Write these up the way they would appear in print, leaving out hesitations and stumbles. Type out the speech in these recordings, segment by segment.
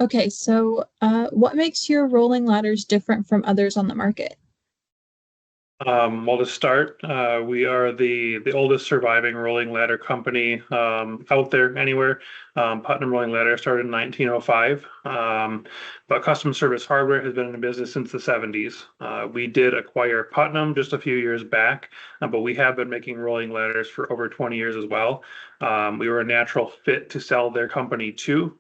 Okay, so what makes your rolling ladders different from others on the market? Well, to start, we are the oldest surviving rolling ladder company out there anywhere. Putnam Rolling Ladder started in 1905, but custom service hardware has been in business since the 70s. We did acquire Putnam just a few years back, but we have been making rolling ladders for over 20 years as well. We were a natural fit to sell their company to.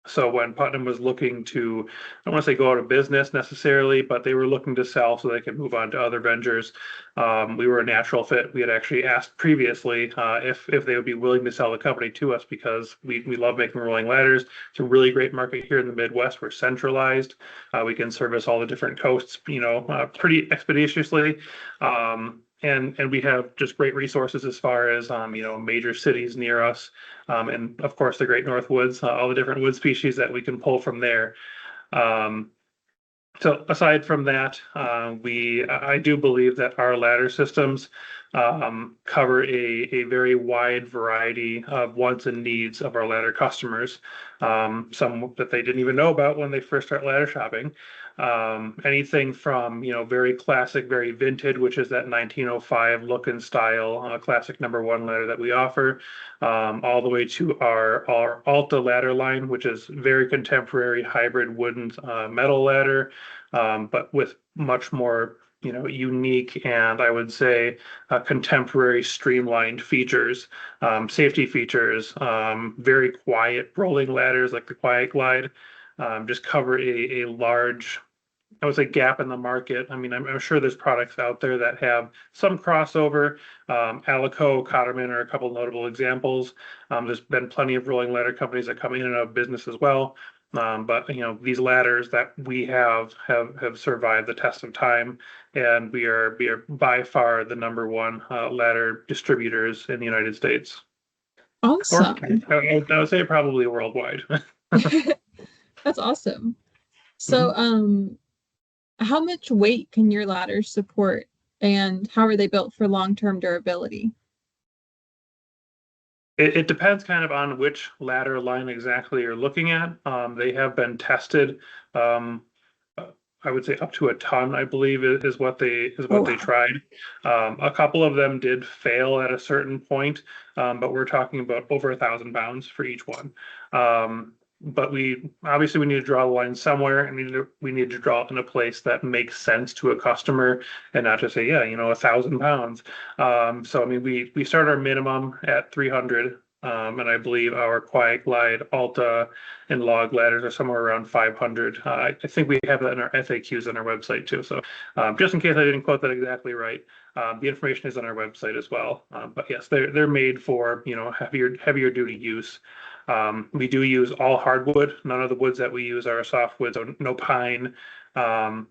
So when Putnam was looking to, I don't want to say go out of business necessarily, but they were looking to sell so they could move on to other ventures. We were a natural fit. We had actually asked previously if they would be willing to sell the company to us because we love making rolling ladders. It's a really great market here in the Midwest. We're centralized. We can service all the different coasts, pretty expeditiously. And we have just great resources as far as major cities near us, and of course the Great North Woods, all the different wood species that we can pull from there. Um, so aside from that, I do believe that our ladder systems cover a very wide variety of wants and needs of our ladder customers. Some that they didn't even know about when they first start ladder shopping. Anything from very classic, very vintage, which is that 1905 look and style, classic #1 ladder that we offer, all the way to our Alta ladder line, which is very contemporary hybrid wooden metal ladder, but with much more unique and I would say contemporary streamlined features, safety features, very quiet rolling ladders like the Quiet Glide, just cover a large, I would say, gap in the market. I mean, I'm sure there's products out there that have some crossover. Alico, Cotterman are a couple notable examples. There's been plenty of rolling ladder companies that come in and out of business as well. But these ladders that we have survived the test of time, and we are by far the #1 ladder distributors in the United States, or Awesome. I would say probably worldwide. That's awesome. So, Mhm. how much weight can your ladders support, and how are they built for long-term durability? It depends kind of on which ladder line exactly you're looking at. They have been tested. Um, I would say up to a ton, I believe, is what Oh, they wow. tried. A couple of them did fail at a certain point, but we're talking about over 1,000 pounds for each one. But we need to draw the line somewhere, and we need to draw it in a place that makes sense to a customer, and not just say, yeah, 1,000 pounds. So I mean, we start our minimum at 300. And I believe our Quiet Glide, Alta, and log ladders are somewhere around 500. I think we have that in our FAQs on our website too. So just in case I didn't quote that exactly right, the information is on our website as well. But yes, they're made for heavier duty use. We do use all hardwood. None of the woods that we use are softwood, so no pine, um,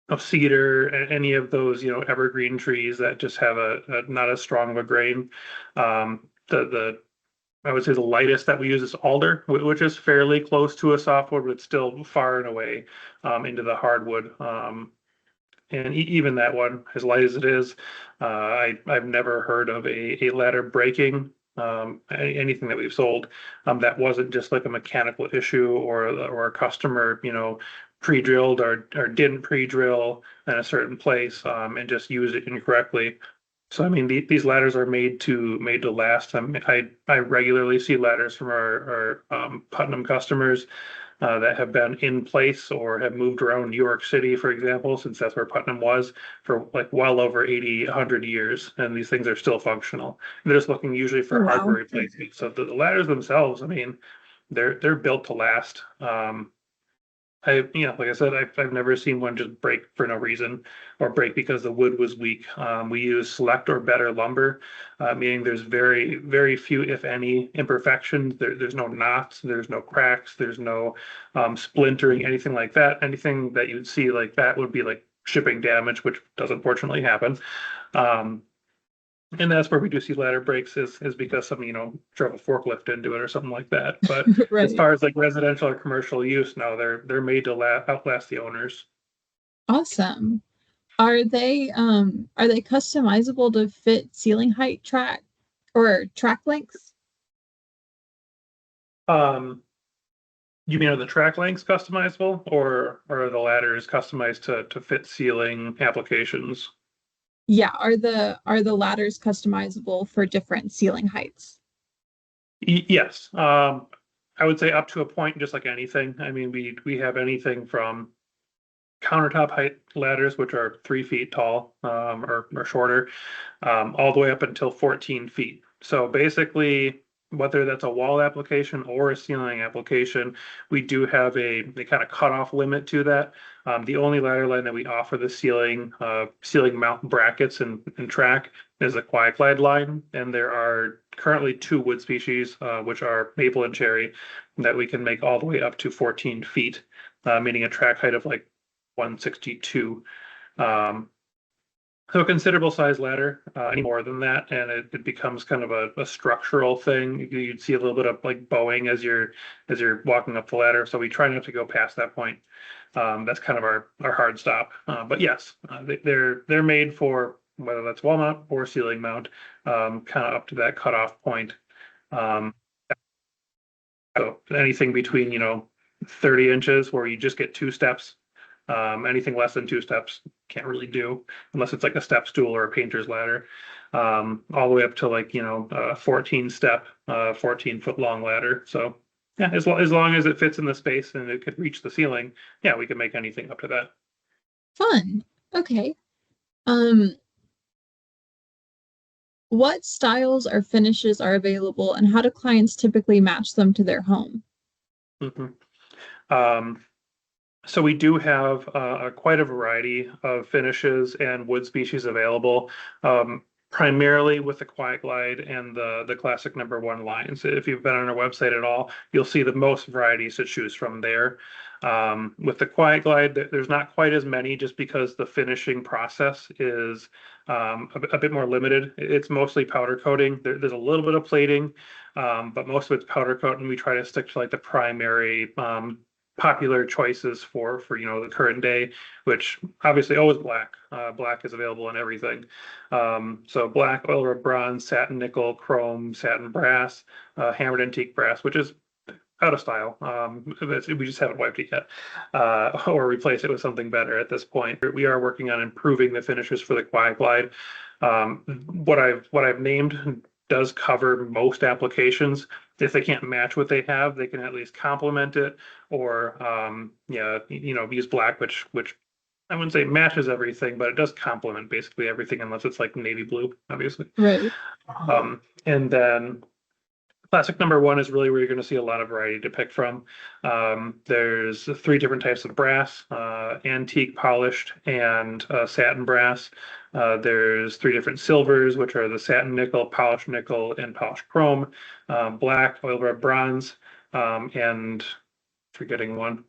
no cedar, any of those evergreen trees that just have a not as strong of a grain. The I would say the lightest that we use is alder, which is fairly close to a softwood, but it's still far and away into the hardwood. And even that one, as light as it is, I've never heard of a ladder breaking. Anything that we've sold that wasn't just like a mechanical issue or a customer, pre-drilled or didn't pre-drill in a certain place and just used it incorrectly. So I mean, these ladders are made to last. I regularly see ladders from our Putnam customers that have been in place or have moved around New York City, for example, since that's where Putnam was for like well over 80, 100 years, and these things are still functional. They're just looking usually Oh, for hardware wow. replacement. So the ladders themselves, I mean, they're built to last. Like I said, I've never seen one just break for no reason or break because the wood was weak. We use select or better lumber, meaning there's very, very few, if any, imperfections. There's no knots, there's no cracks, there's no splintering, anything like that. Anything that you'd see like that would be like shipping damage, which does unfortunately happen. Um, and that's where we do see ladder breaks is because some, drove a forklift into it or something like that. But as Right. far as like residential or commercial use, no, they're made to outlast the owners. Awesome. Are they customizable to fit ceiling height track or track lengths? Um, You mean are the track lengths customizable, or are the ladders customized to fit ceiling applications? Yeah, are the ladders customizable for different ceiling heights? Yes, I would say up to a point, just like anything. I mean, we have anything from countertop height ladders, which are 3 feet tall, or shorter, all the way up until 14 feet. So basically, whether that's a wall application or a ceiling application, we do have a kind of cutoff limit to that. The only ladder line that we offer the ceiling mount brackets and track is a quiet glide line, and there are currently two wood species, which are maple and cherry, that we can make all the way up to 14 feet, meaning a track height of like 162. Um, so a considerable size ladder, any more than that, and it becomes kind of a structural thing. You'd see a little bit of like bowing as you're walking up the ladder. So we try not to go past that point. That's kind of our hard stop. But yes, they're made for whether that's wall mount or ceiling mount, kind of up to that cutoff point. Um, so anything between 30 inches where you just get 2 steps. Anything less than 2 steps can't really do unless it's like a step stool or a painter's ladder. All the way up to like 14 step, 14-foot long ladder. So yeah, as long as it fits in the space and it could reach the ceiling, yeah, we can make anything up to that. Fun. Okay. Um, what styles or finishes are available and how do clients typically match them to their home? Mhm. Um, So we do have quite a variety of finishes and wood species available, primarily with the Quiet Glide and the Classic #1 lines. If you've been on our website at all, you'll see the most varieties to choose from there. With the Quiet Glide, there's not quite as many just because the finishing process is a bit more limited. It's mostly powder coating. There's a little bit of plating, but most of it's powder coat, and we try to stick to like the primary popular choices for the current day, which obviously always black. Black is available in everything. So black, oil rub bronze, satin nickel, chrome, satin brass, hammered antique brass, which is out of style. We just haven't wiped it yet, or replace it with something better at this point. We are working on improving the finishes for the Quiet Glide. What I've named does cover most applications. If they can't match what they have, they can at least complement it, or yeah, use black, which I wouldn't say matches everything, but it does complement basically everything, unless it's like navy blue, obviously. Right. And then Classic #1 is really where you're going to see a lot of variety to pick from. There's 3 different types of brass: antique, polished, and satin brass. There's 3 different silvers, which are the satin nickel, and polished chrome, black, oil rub bronze, and forgetting one.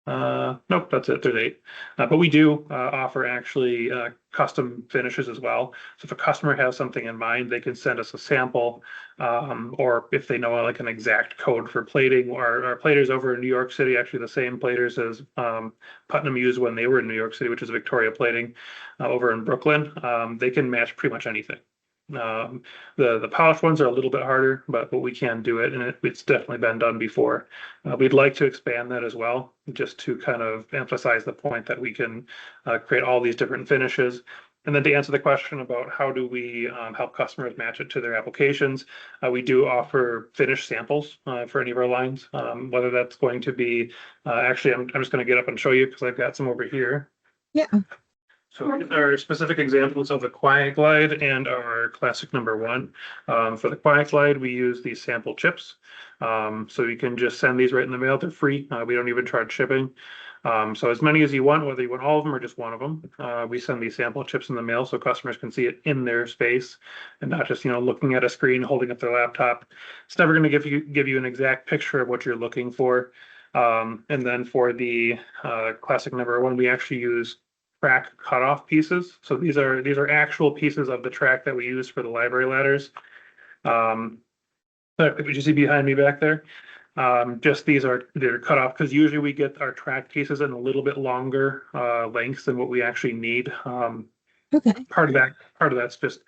Nope, that's it. There's 8. But we do offer actually custom finishes as well. So if a customer has something in mind, they can send us a sample, or if they know like an exact code for plating. Our platers over in New York City, actually the same platers as Putnam used when they were in New York City, which is Victoria Plating over in Brooklyn. They can match pretty much anything. Um, the polished ones are a little bit harder, but we can do it, and it's definitely been done before. We'd like to expand that as well, just to kind of emphasize the point that we can create all these different finishes. And then to answer the question about how do we help customers match it to their applications, we do offer finish samples for any of our lines, whether that's going to be, actually, I'm just going to get up and show you because I've got some over here. Yeah. So our specific examples of the Quiet Glide and our Classic #1. For the Quiet Glide, we use these sample chips. So you can just send these right in the mail. They're free. We don't even charge shipping. So as many as you want, whether you want all of them or just one of them, we send these sample chips in the mail so customers can see it in their space and not just looking at a screen, holding up their laptop. It's never going to give you an exact picture of what you're looking for. And then for the Classic #1, we actually use track cutoff pieces. So these are actual pieces of the track that we use for the library ladders. What you see behind me back there? Just they're cut off because usually we get our track pieces in a little bit longer lengths than what we actually need. Okay. Part of that's just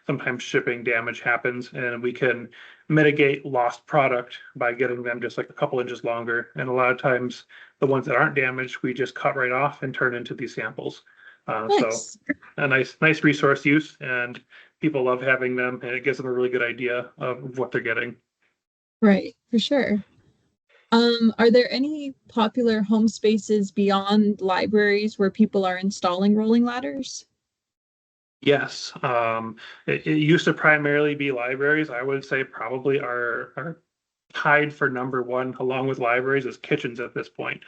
sometimes shipping damage happens, and we can mitigate lost product by getting them just like a couple inches longer. And a lot of times, the ones that aren't damaged, we just cut right off and turn into these samples. So Nice. a nice resource use, and people love having them, and it gives them a really good idea of what they're getting. Right, for sure. Are there any popular home spaces beyond libraries where people are installing rolling ladders? Yes, it used to primarily be libraries. I would say probably our tied for number one, along with libraries, is kitchens at this point.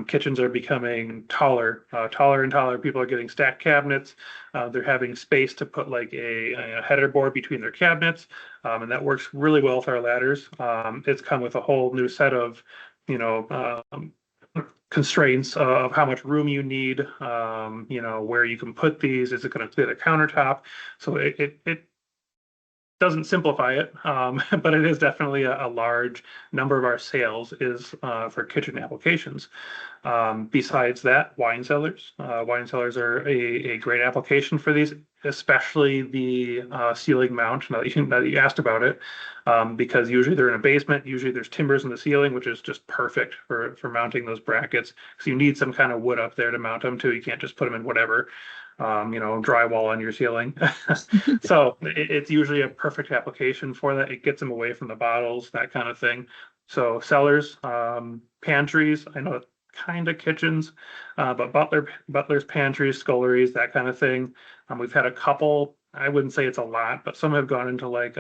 Kitchens are becoming taller and taller. People are getting stacked cabinets. They're having space to put like a header board between their cabinets, and that works really well with our ladders. It's come with a whole new set of, you know, constraints of how much room you need, where you can put these. Is it going to fit a countertop? So it doesn't simplify it, but it is definitely a large number of our sales is for kitchen applications. Besides that, wine cellars. Wine cellars are a great application for these, especially the ceiling mount. Now that you asked about it, because usually they're in a basement. Usually there's timbers in the ceiling, which is just perfect for mounting those brackets. So you need some kind of wood up there to mount them to. You can't just put them in whatever, drywall on your ceiling. So it's usually a perfect application for that. It gets them away from the bottles, that kind of thing. So cellars, pantries, I know kind of kitchens, but butlers, pantries, sculleries, that kind of thing. We've had a couple. I wouldn't say it's a lot, but some have gone into like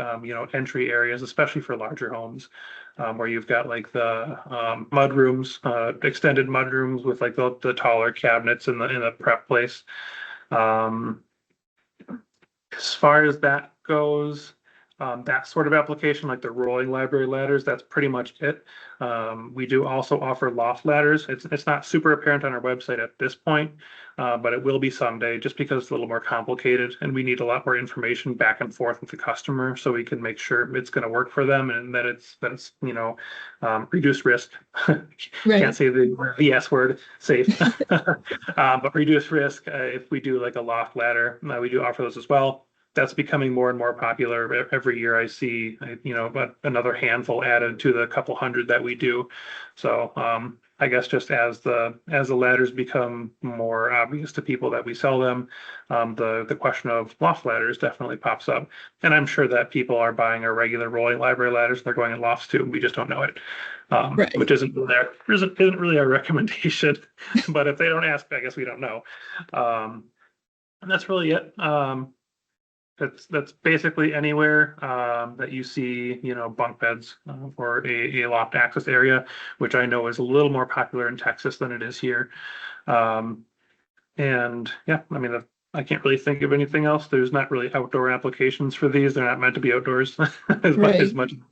entry areas, especially for larger homes, where you've got like the mud rooms, extended mud rooms with like the taller cabinets in the prep place. Um, as far as that goes, that sort of application, like the rolling library ladders, that's pretty much it. We do also offer loft ladders. It's not super apparent on our website at this point, but it will be someday, just because it's a little more complicated and we need a lot more information back and forth with the customer so we can make sure it's going to work for them and that it's reduced risk. Can't Right. say the S word, safe, but reduced risk. If we do like a loft ladder, we do offer those as well. That's becoming more and more popular. Every year I see, about another handful added to the couple hundred that we do. So I guess just as the ladders become more obvious to people that we sell them, the question of loft ladders definitely pops up. And I'm sure that people are buying our regular rolling library ladders. And they're going in lofts too. We just don't know it, which Right. isn't really our recommendation. But if they don't ask, I guess we don't know. And that's really it. That's basically anywhere that you see, bunk beds or a loft access area, which I know is a little more popular in Texas than it is here. Um, and yeah, I mean, I can't really think of anything else. There's not really outdoor applications for these. They're not meant to be outdoors as Right. much as you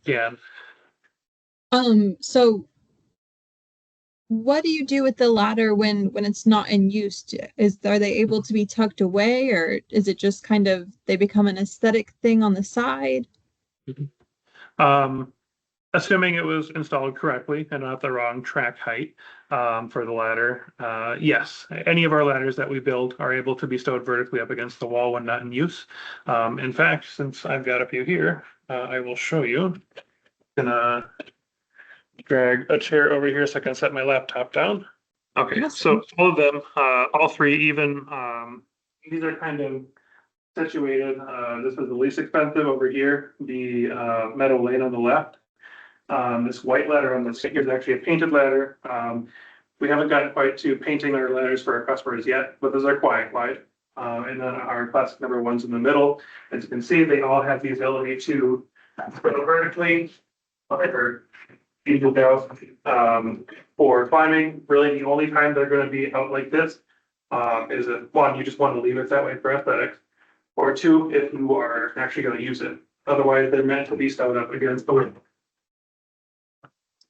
can. So what do you do with the ladder when it's not in use? Are they able to be tucked away, or is it just kind of they become an aesthetic thing on the side? Um, Assuming it was installed correctly and not the wrong track height for the ladder, yes, any of our ladders that we build are able to be stowed vertically up against the wall when not in use. In fact, since I've got a few here, I will show you. Gonna drag a chair over here so I can set my laptop down. Okay, so Awesome. all of them, all three, even these are kind of situated. This is the least expensive over here, the metal lane on the left. This white ladder on this here is actually a painted ladder. We haven't gotten quite to painting our ladders for our customers yet, but those are quiet wide. And then our classic number ones in the middle. As you can see, they all have the ability to go vertically or people go for climbing. Really, the only time they're going to be out like this is if one, you just want to leave it that way for aesthetics, or two, if you are actually going to use it. Otherwise, they're meant to be stowed up against the window.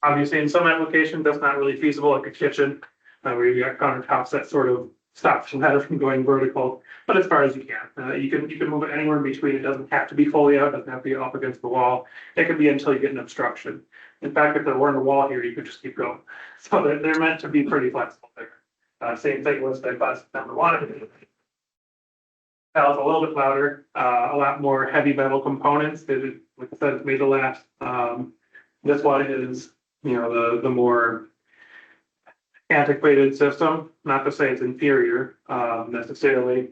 Obviously, in some applications, that's not really feasible, like a kitchen, where you've got countertops that sort of stops the ladder from going vertical. But as far as you can, you can move it anywhere in between. It doesn't have to be fully out. It doesn't have to be up against the wall. It could be until you get an obstruction. In fact, if there weren't a wall here, you could just keep going. So they're meant to be pretty flexible there. Same thing with the class number one. Now it's a little bit louder, a lot more heavy metal components. Like I said, it's made to last. This one is, the more antiquated system. Not to say it's inferior, necessarily,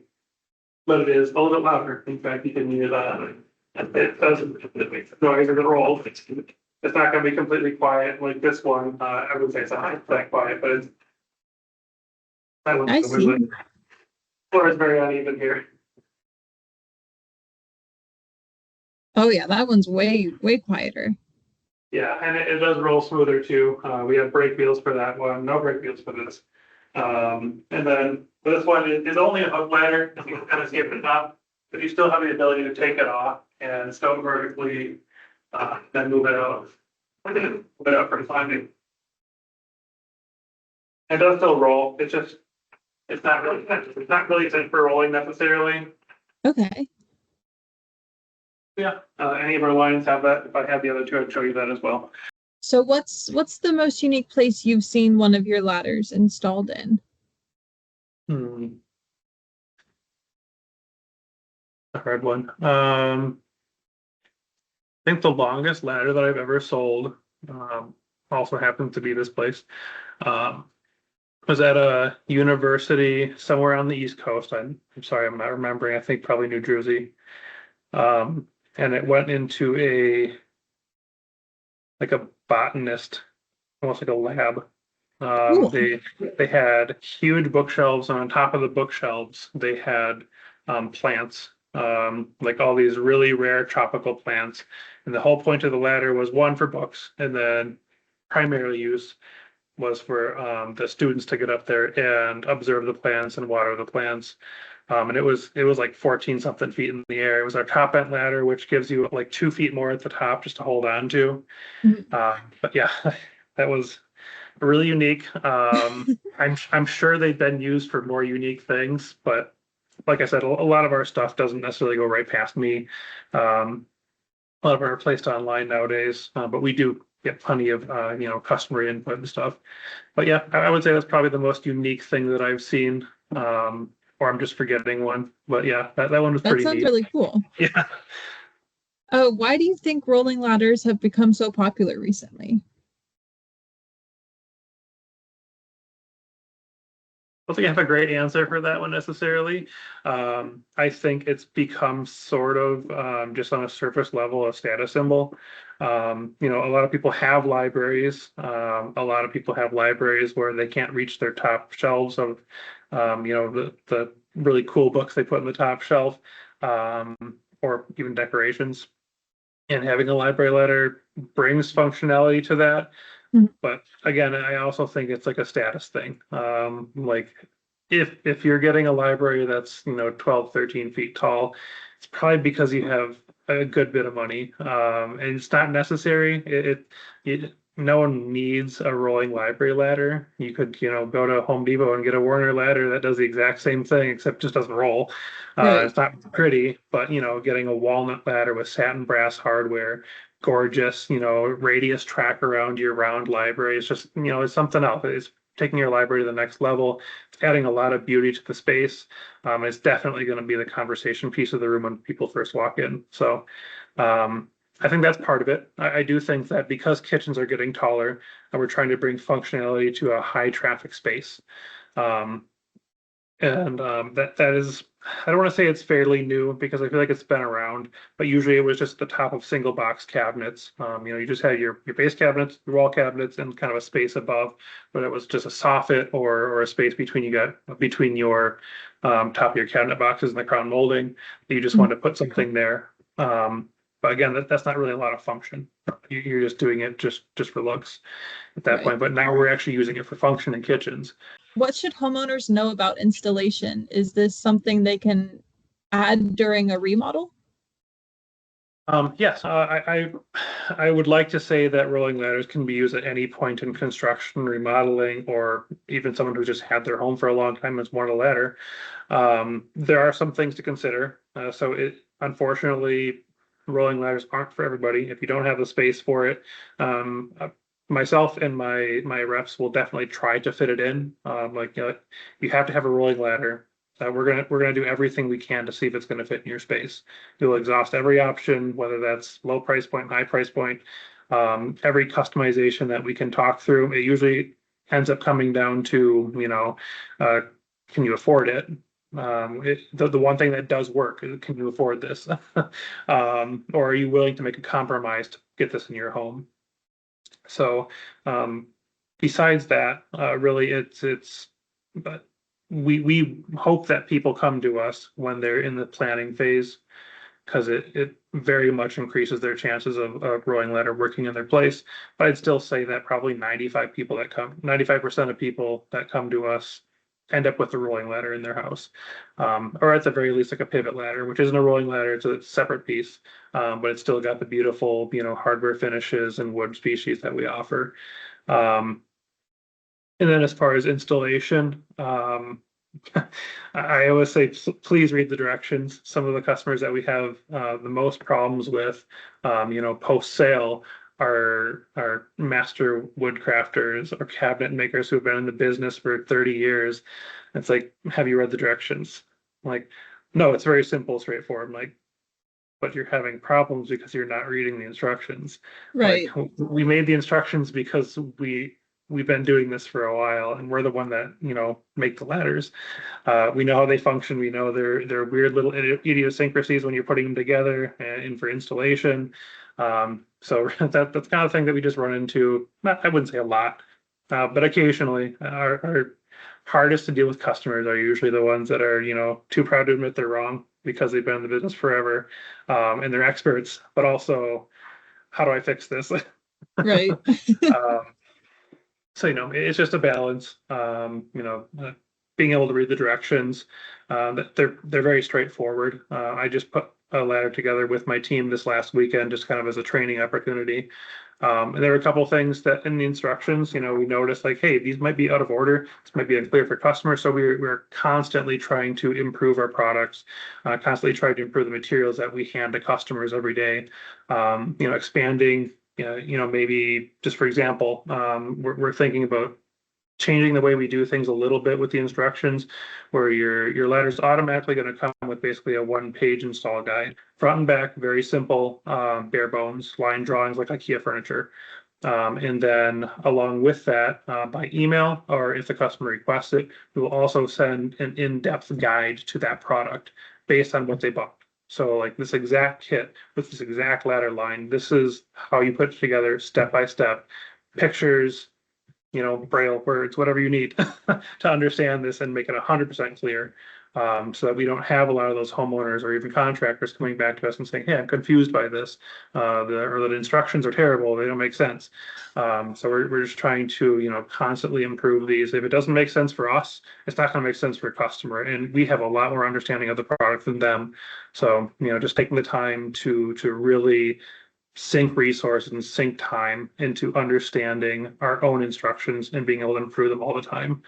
but it is a little bit louder. In fact, you can hear that. It doesn't, it makes noise as it rolls. It's not gonna be completely quiet like this one. I would say it's not that quiet, but that one's I the see. floor is very uneven here. Oh yeah, that one's way quieter. Yeah, and it does roll smoother too. We have brake wheels for that one, no brake wheels for this. And then this one is only a hook ladder, you can kind of skip it up, but you still have the ability to take it off and stow it vertically, then move it out. Move it out for climbing. It does still roll, it's not really fit for rolling necessarily. Okay. Yeah, any of our lines have that. If I had the other two, I'd show you that as well. So what's the most unique place you've seen one of your ladders installed in? Hmm, a hard one. I think the longest ladder that I've ever sold, also happens to be this place. Um, was at a university somewhere on the East Coast. I'm sorry, I'm not remembering. I think probably New Jersey. Um, and it went into like a botanist, almost like a lab. Cool. They had huge bookshelves, and on top of the bookshelves, they had plants, like all these really rare tropical plants. And the whole point of the ladder was one for books, and then primary use was for the students to get up there and observe the plants and water the plants. And it was like 14 something feet in the air. It was our top end ladder, which gives you like 2 feet more at the top just to hold on to. Mhm. But yeah, that was really unique. I'm sure they've been used for more unique things, but like I said, a lot of our stuff doesn't necessarily go right past me. A lot of them are placed online nowadays, but we do get plenty of customer input and stuff. But yeah, I would say that's probably the most unique thing that I've seen. Or I'm just forgetting one. But yeah, that one was That pretty sounds neat. really cool. Yeah. Why do you think rolling ladders have become so popular recently? Don't think I have a great answer for that one necessarily. I think it's become sort of just on a surface level a status symbol. A lot of people have libraries. A lot of people have libraries where they can't reach their top shelves of, the really cool books they put in the top shelf, um, or even decorations. And having a library letter brings functionality to that. Mhm. But again, I also think it's like a status thing. Like if you're getting a library that's 12, 13 feet tall, it's probably because you have a good bit of money. And it's not necessary. No one needs a rolling library ladder. You could, go to Home Depot and get a Warner ladder that does the exact same thing, except just doesn't roll. Right. It's not pretty, but getting a walnut ladder with satin brass hardware, gorgeous, radius track around your round library. It's just, it's something else. It's taking your library to the next level. It's adding a lot of beauty to the space. It's definitely going to be the conversation piece of the room when people first walk in. So I think that's part of it. I do think that because kitchens are getting taller and we're trying to bring functionality to a high traffic space. Um, and that is, I don't want to say it's fairly new because I feel like it's been around, but usually it was just the top of single box cabinets. You just had your base cabinets, your wall cabinets, and kind of a space above, but it was just a soffit or a space between your top of your cabinet boxes and the crown molding. You just Mhm. wanted to put something there. But again, that's not really a lot of function. You're just doing it just for looks at that Right. point. But now we're actually using it for function in kitchens. What should homeowners know about installation? Is this something they can add during a remodel? Yes, I would like to say that rolling ladders can be used at any point in construction, remodeling, or even someone who just had their home for a long time and has worn a ladder. There are some things to consider. Unfortunately, rolling ladders aren't for everybody. If you don't have the space for it, myself and my reps will definitely try to fit it in. You have to have a rolling ladder. we're gonna do everything we can to see if it's gonna fit in your space. We'll exhaust every option, whether that's low price point, high price point, every customization that we can talk through. It usually ends up coming down to, uh, can you afford it? The one thing that does work is, can you afford this? Or are you willing to make a compromise to get this in your home? So, besides that, really, but we hope that people come to us when they're in the planning phase, because it very much increases their chances of a growing ladder working in their place. But I'd still say that probably 95% of people that come to us end up with a rolling ladder in their house, or at the very least like a pivot ladder, which isn't a rolling ladder; it's a separate piece, but it's still got the beautiful, hardware finishes and wood species that we offer. Um, and then as far as installation, I always say, please read the directions. Some of the customers that we have the most problems with, post sale, are master wood crafters or cabinet makers who have been in the business for 30 years. It's like, have you read the directions? Like, no, it's very simple, straightforward. Like, but you're having problems because you're not reading the instructions. Like, Right. we made the instructions because we've been doing this for a while, and we're the one that, make the ladders. We know how they function. We know they're weird little idiosyncrasies when you're putting them together and for installation. So that's kind of thing that we just run into. Not, I wouldn't say a lot, but occasionally. Our hardest to deal with customers are usually the ones that are, too proud to admit they're wrong because they've been in the business forever, and they're experts. But also, how do I fix this? Right. um, so it's just a balance. Being able to read the directions. That they're very straightforward. I just put a ladder together with my team this last weekend, just kind of as a training opportunity. And there were a couple of things that in the instructions, we noticed like, hey, these might be out of order. This might be unclear for customers. So we're constantly trying to improve our products, constantly trying to improve the materials that we hand to customers every day. Expanding. Maybe just for example, we're thinking about changing the way we do things a little bit with the instructions, where your ladder's automatically going to come with basically a one-page install guide, front and back, very simple, bare bones, line drawings like IKEA furniture. And then along with that, by email, or if the customer requests it, we will also send an in-depth guide to that product based on what they bought. So like this exact kit with this exact ladder line, this is how you put it together step by step. Pictures, braille words, whatever you need to understand this and make it 100% clear. So that we don't have a lot of those homeowners or even contractors coming back to us and saying, hey, I'm confused by this. The instructions are terrible. They don't make sense. So we're just trying to, constantly improve these. If it doesn't make sense for us, it's not going to make sense for a customer. And we have a lot more understanding of the product than them. So, just taking the time to really sink resources and sink time into understanding our own instructions and being able to improve them all the time.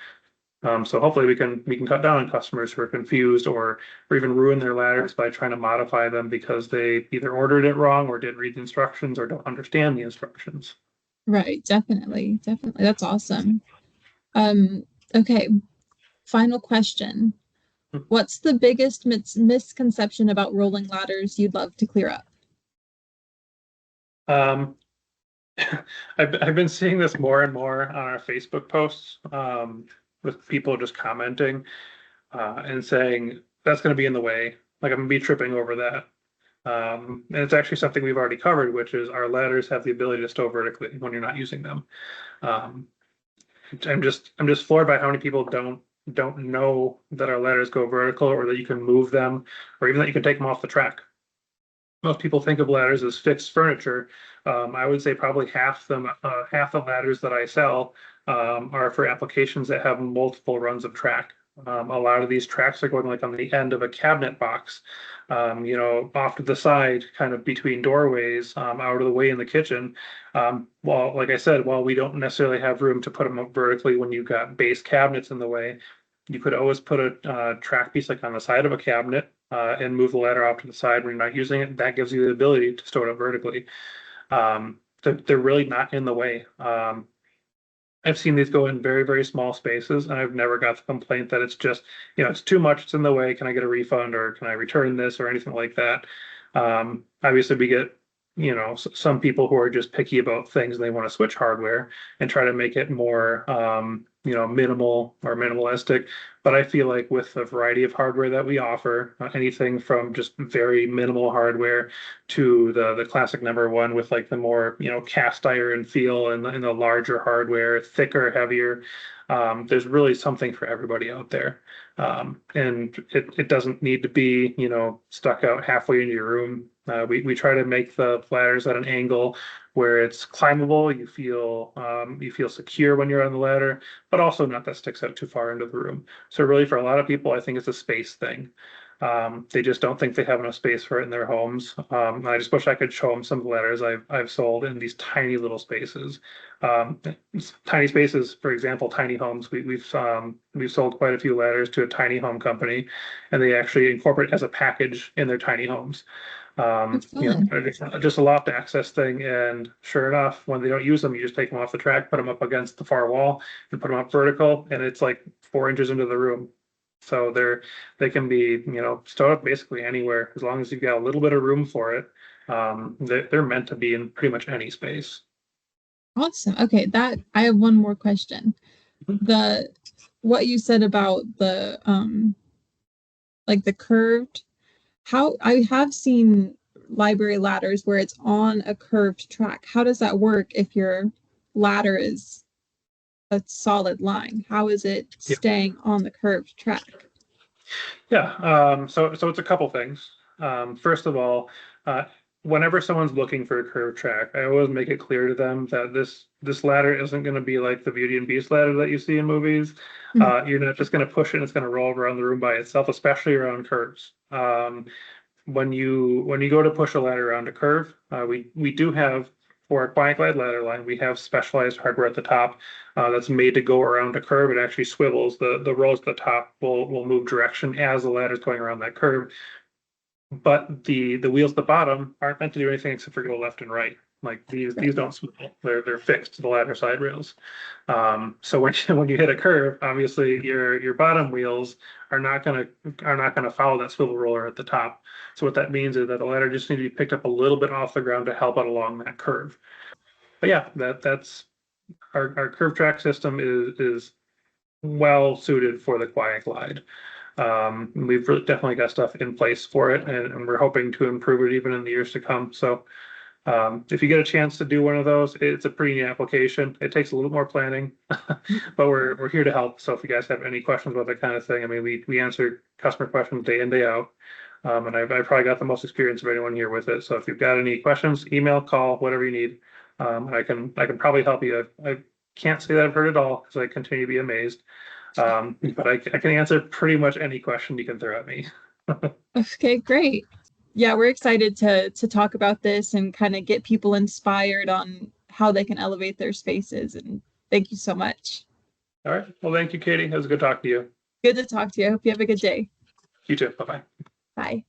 So hopefully we can cut down on customers who are confused or even ruin their ladders by trying to modify them because they either ordered it wrong or didn't read the instructions or don't understand the instructions. Right. Definitely. Definitely. That's awesome. Um, okay. Final question. What's the biggest misconception about rolling ladders you'd love to clear up? Um, I've been seeing this more and more on our Facebook posts, with people just commenting and saying that's going to be in the way. Like I'm going to be tripping over that. And it's actually something we've already covered, which is our ladders have the ability to stow vertically when you're not using them. Um, I'm just floored by how many people don't know that our ladders go vertical or that you can move them or even that you can take them off the track. Most people think of ladders as fixed furniture. I would say probably half the ladders that I sell are for applications that have multiple runs of track. A lot of these tracks are going like on the end of a cabinet box, off to the side, kind of between doorways, out of the way in the kitchen. Well, like I said, while we don't necessarily have room to put them up vertically when you've got base cabinets in the way, you could always put a track piece like on the side of a cabinet and move the ladder off to the side when you're not using it. That gives you the ability to store it up vertically. They're really not in the way. I've seen these go in very, very small spaces, and I've never got the complaint that it's just, it's too much, it's in the way. Can I get a refund or can I return this or anything like that? Obviously, we get, some people who are just picky about things and they want to switch hardware and try to make it more, minimal or minimalistic. But I feel like with the variety of hardware that we offer, anything from just very minimal hardware to the classic number one with like the more cast iron feel and the larger hardware, thicker, heavier. There's really something for everybody out there, and it doesn't need to be stuck out halfway into your room. We try to make the ladders at an angle where it's climbable. You feel secure when you're on the ladder, but also not that sticks out too far into the room. So really, for a lot of people, I think it's a space thing. They just don't think they have enough space for it in their homes. I just wish I could show them some of the ladders I've sold in these tiny little spaces. Um, Tiny spaces, for example, tiny homes. We've sold quite a few ladders to a tiny home company, and they actually incorporate it as a package in their tiny homes. That's fun. It's just a loft access thing, and sure enough, when they don't use them, you just take them off the track, put them up against the far wall, and put them up vertical, and it's like 4 inches into the room. So they can be, stowed up basically anywhere as long as you've got a little bit of room for it. They're meant to be in pretty much any space. Awesome. Okay, that I have one more question. The what you said about the like the curved, how I have seen library ladders where it's on a curved track. How does that work if your ladder is a solid line? How is it Yeah. staying on the curved track? Yeah. So it's a couple things. First of all, uh, whenever someone's looking for a curved track, I always make it clear to them that this ladder isn't going to be like the Beauty and Beast ladder that you see in movies. Mhm. You're not just going to push it and it's going to roll around the room by itself, especially around curves. When you go to push a ladder around a curve, we do have for our quiet glide ladder line, we have specialized hardware at the top that's made to go around a curve. It actually swivels. The rolls at the top will move direction as the ladder is going around that curve. But the wheels at the bottom aren't meant to do anything except for go left and right. Like these Right. don't swivel. They're fixed to the ladder side rails. So when you hit a curve, obviously your bottom wheels are not gonna follow that swivel roller at the top. So what that means is that the ladder just needs to be picked up a little bit off the ground to help it along that curve. But yeah, that's our curve track system is well suited for the quiet glide. We've really definitely got stuff in place for it, and we're hoping to improve it even in the years to come. So if you get a chance to do one of those, it's a pretty neat application. It takes a little more planning, but we're here to help. So if you guys have any questions about that kind of thing, I mean, we answer customer questions day in, day out. And I've probably got the most experience of anyone here with it. So if you've got any questions, email, call, whatever you need. And I can probably help you. I can't say that I've heard it all because I continue to be amazed. But I can answer pretty much any question you can throw at me. Okay, great. Yeah, we're excited to talk about this and kind of get people inspired on how they can elevate their spaces. And thank you so much. All right. Well, thank you, Katie. It was good talking to you. Good to talk to you. I hope you have a good day. You too. Bye bye. Bye.